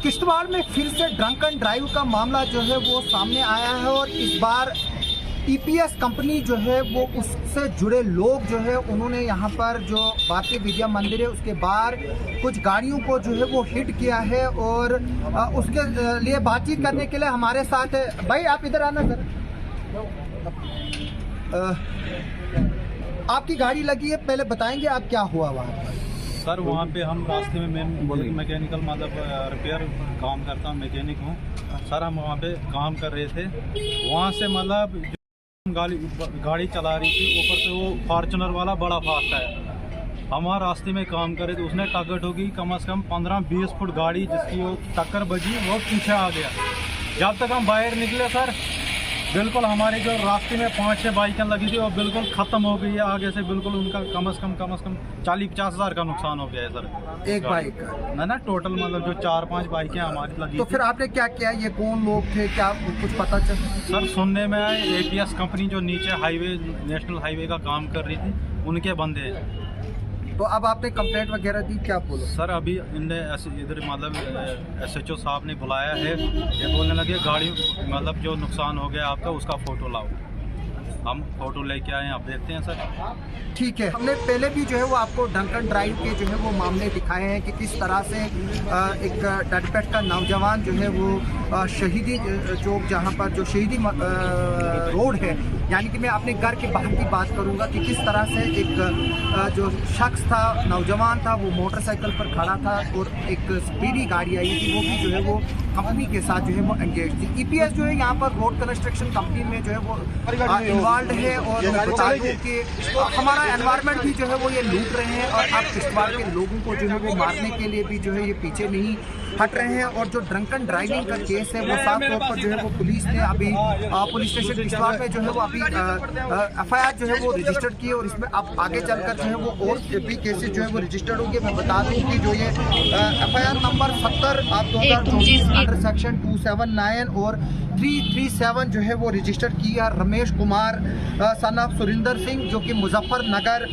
किश्तवाड़ में फिर से ड्रंक एंड ड्राइव का मामला जो है वो सामने आया है और इस बार ईपीएस कंपनी जो है वो उससे जुड़े लोग जो है उन्होंने यहाँ पर जो भारतीय विद्या मंदिर है उसके बाहर कुछ गाड़ियों को जो है वो हिट किया है और उसके लिए बातचीत करने के लिए हमारे साथ है। भाई आप इधर आना सर। आपकी गाड़ी लगी है, पहले बताएंगे आप क्या हुआ वहाँ पर? सर वहाँ पे हम रास्ते में मैं मैकेनिकल मतलब रिपेयर काम करता हूँ, मैकेनिक हूँ सर। हम वहाँ पे काम कर रहे थे, वहाँ से मतलब गाड़ी चला रही थी, ऊपर से वो फॉर्चुनर वाला बड़ा फास्ट है। हम वहाँ रास्ते में काम कर रहे थे, उसने टक्कर ठोकी, कम से कम 15-20 फुट गाड़ी जिसकी वो टक्कर बजी वो पीछे आ गया। जब तक हम बाहर निकले सर बिल्कुल हमारी जो रास्ते में 5-6 बाइकें लगी थी वो बिल्कुल ख़त्म हो गई है आगे से। बिल्कुल उनका कम से कम 40-50 हज़ार का नुकसान हो गया है सर। एक बाइक ना टोटल मतलब जो 4-5 बाइकें हमारी लगी। तो फिर आपने क्या किया? ये कौन लोग थे, क्या कुछ पता चला? सर सुनने में आए एपीएस कंपनी जो नीचे हाईवे नेशनल हाईवे का काम कर रही थी उनके बंदे। तो अब आपने कंप्लेंट वगैरह दी, क्या बोलो? सर अभी इनने इधर मतलब एसएचओ साहब ने बुलाया है, ये बोलने लगे गाड़ी मतलब जो नुकसान हो गया आपका उसका फ़ोटो लाओ। हम फ़ोटो लेके आए हैं, आप देखते हैं सर। ठीक है, हमने पहले भी जो है वो आपको ड्रंक एंड ड्राइव के जो है वो मामले दिखाए हैं कि किस तरह से एक डडपेट का नौजवान जो है वो शहीदी चौक जहाँ पर जो शहीदी रोड है, यानी कि मैं अपने घर के बाहर की बात करूँगा कि किस तरह से एक जो शख्स था, नौजवान था, वो मोटरसाइकिल पर खड़ा था और एक स्पीडी गाड़ी आई थी, वो भी जो है वो कंपनी के साथ जो है वो एंगेज थी। ईपीएस जो है यहाँ पर रोड कंस्ट्रक्शन कंपनी में जो है वो इन्वॉल्व है और बता दूँ कि हमारा एनवायरनमेंट भी जो है वो ये लूट रहे हैं और अब किश्तवाड़ के लोगों को जो है वो मारने के लिए भी जो है ये पीछे नहीं हट रहे हैं। और जो ड्रंक एंड ड्राइविंग का केस है वो साफ तौर पर जो है वो पुलिस ने अभी पुलिस स्टेशन किश्तवाड़ में जो है वो अभी एफआईआर जो है वो रजिस्टर्ड की है और इसमें अब आगे चलकर जो है वो और भी केसेस जो है वो रजिस्टर्ड होंगे। मैं बता दूं कि जो ये एफआईआर नंबर 70 आप 2024 अंडर सेक्शन 279 और 337 जो है वो रजिस्टर किया रमेश कुमार सन ऑफ सुरिंदर सिंह, जो कि मुजफ्फरनगर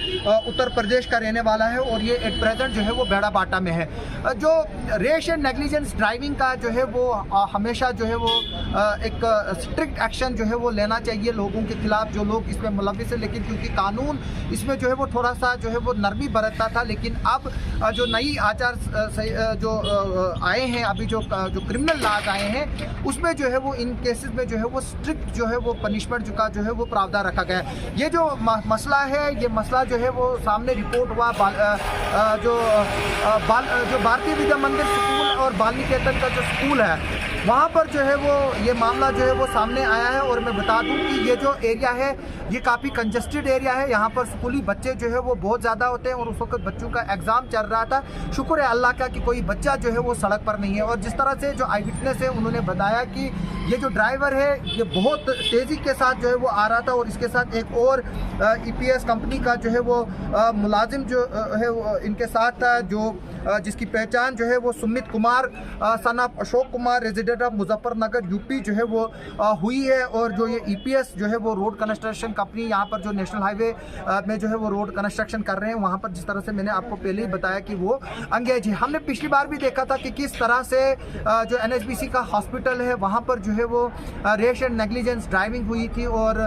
उत्तर प्रदेश का रहने वाला है और ये एट प्रेजेंट जो है वो बेड़ा बाटा में है। जो रेश एंड नेग्लिजेंस ड्राइविंग का जो है वो हमेशा जो है वो एक स्ट्रिक्ट एक्शन जो है वो लेना चाहिए लोगों के खिलाफ जो लोग इसमें मुलविस है, लेकिन क्योंकि कानून इसमें जो है वो थोड़ा सा जो है वो नरमी बरतता था, लेकिन अब जो नई आचार जो आए हैं, अभी जो क्रिमिनल लॉज आए हैं उसमें जो है वो इन केसेस में जो है वो स्ट्रिक्ट जो है वो पनिशमेंट का जो है वो प्रावधान रखा गया है। ये जो मसला है, ये मसला जो है वो सामने रिपोर्ट हुआ जो भारतीय विद्या मंदिर स्कूल और बाल निकेतन का जो स्कूल है वहाँ पर जो है वो ये मामला जो है वो सामने आया है। और मैं बता दूं कि ये जो एरिया है ये काफ़ी कंजस्टेड एरिया है, यहाँ पर स्कूली बच्चे जो है वो बहुत ज़्यादा होते हैं और उस वक्त बच्चों का एग्ज़ाम चल रहा था। शुक्र है अल्लाह का कि कोई बच्चा जो है वो सड़क पर नहीं है। और जिस तरह से जो आई विटनेस है उन्होंने बताया कि ये जो ड्राइवर है ये बहुत तेज़ी के साथ जो है वो आ रहा था और इसके साथ एक और ईपीएस कंपनी का जो है वो मुलाजिम जो है वो इनके साथ था, जो जिसकी पहचान जो है वो Sumit Kumar son of Ashok Kumar resident of Muzaffarnagar UP जो है वो हुई है। और जो ये ईपीएस जो है वो रोड कंस्ट्रक्शन कंपनी यहाँ पर जो नेशनल हाईवे में जो है वो रोड कंस्ट्रक्शन कर रहे हैं, वहाँ पर जिस तरह से मैंने आपको पहले ही बताया कि वो अंगेज है। हमने पिछली बार भी देखा था कि किस तरह से जो एनएचबीसी का हॉस्पिटल है वहाँ पर जो है वो रेश एंड नेग्लिजेंस ड्राइविंग हुई थी और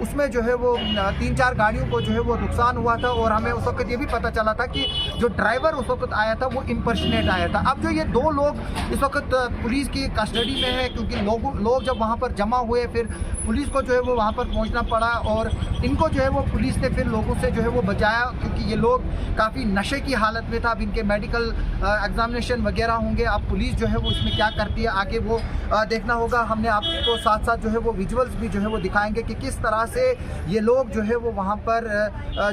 उसमें जो है वो 3-4 गाड़ियों को जो है वो नुकसान हुआ था और हमें उस वक्त ये भी पता चला था कि जो ड्राइवर उस वक्त आया था वो इम्पर्सनेट आया था। अब जो ये 2 लोग इस वक्त पुलिस की कस्टडी में है, क्योंकि लोग जब वहाँ पर जमा हुए फिर पुलिस को जो है वो वहाँ पर पहुँचना पड़ा और इनको जो है वो पुलिस ने फिर लोगों से जो है वो बचाया, क्योंकि ये लोग काफ़ी नशे की हालत में था। अब इनके मेडिकल एग्जामिनेशन वगैरह होंगे, अब पुलिस जो है वो इसमें क्या करती है आगे वो देखना होगा। हमने आपको साथ साथ जो है वो विजुअल्स भी जो है वो दिखाएंगे कि किस तरह से ये लोग जो है वो वहाँ पर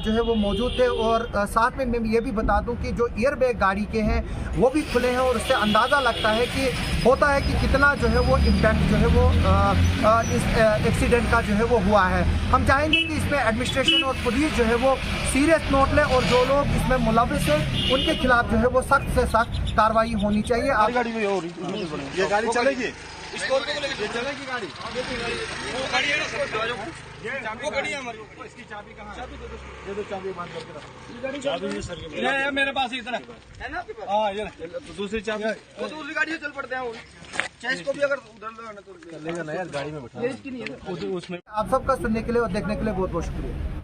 जो है वो मौजूद थे। और साथ में मैं ये भी बता दूं कि जो एयर बैग गाड़ी के हैं वो भी खुले हैं और उससे अंदाज़ा लगता है कि होता है कि कितना जो है वो इम्पैक्ट जो है वो इस एक्सीडेंट का जो है वो हुआ है। हम चाहेंगे कि इसमें एडमिनिस्ट्रेशन और पुलिस जो है वो सीरियस नोट लें और जो लोग इसमें मुलविस हैं उनके खिलाफ जो है वो सख्त से सख्त कार्रवाई होनी चाहिए। गाड़ी में ये गाड़ी चलेगी। स्कॉर्पियो को लेके चलेगी गाड़ी, वो गाड़ी है ना, वो गाड़ी है हमारी, इसकी चाबी कहाँ है? दे दो चाबी, बंद करके रखो। चाबी सर ये मेरे पास ही इतना है ना आपके पास? हाँ ये तो दूसरी चाबी, वो दूसरी गाड़ी से चल पड़ते हैं। चेस को भी अगर उधर लगाना तो चलेगा ना यार, गाड़ी में बैठा इसकी नहीं है उसमें। आप सबका सुनने के लिए और देखने के लिए बहुत बहुत शुक्रिया।